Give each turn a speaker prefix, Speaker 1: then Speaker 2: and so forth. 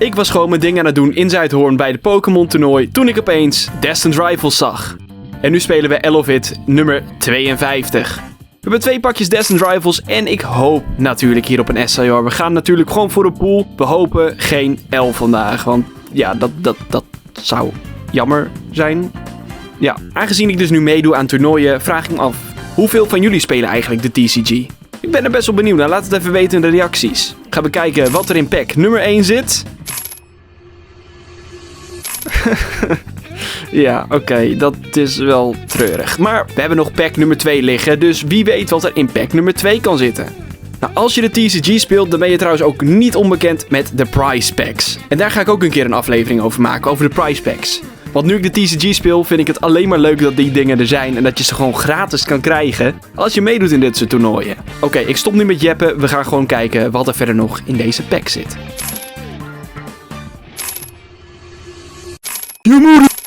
Speaker 1: Ik was gewoon mijn ding aan het doen in Zuidhoorn bij de Pokémon toernooi toen ik opeens Destined Rivals zag. En nu spelen we Elevit nummer 52. We hebben 2 pakjes Destined Rivals en ik hoop natuurlijk hier op een SIR. We gaan natuurlijk gewoon voor een pool. We hopen geen L vandaag, want ja, dat zou jammer zijn. Ja, aangezien ik dus nu meedoe aan toernooien, vraag ik me af, hoeveel van jullie spelen eigenlijk de TCG? Ik ben er best wel benieuwd naar, laat het even weten in de reacties. Ik ga bekijken wat er in pack nummer 1 zit. Ja, oké, dat is wel treurig. Maar we hebben nog pack nummer 2 liggen, dus wie weet wat er in pack nummer 2 kan zitten. Nou, als je de TCG speelt, dan ben je trouwens ook niet onbekend met de prize packs. En daar ga ik ook een keer een aflevering over maken, over de prize packs. Want nu ik de TCG speel, vind ik het alleen maar leuk dat die dingen er zijn en dat je ze gewoon gratis kan krijgen als je meedoet in dit soort toernooien. Oké, ik stop nu met jeppen, we gaan gewoon kijken wat er verder nog in deze pack zit. Je moeder!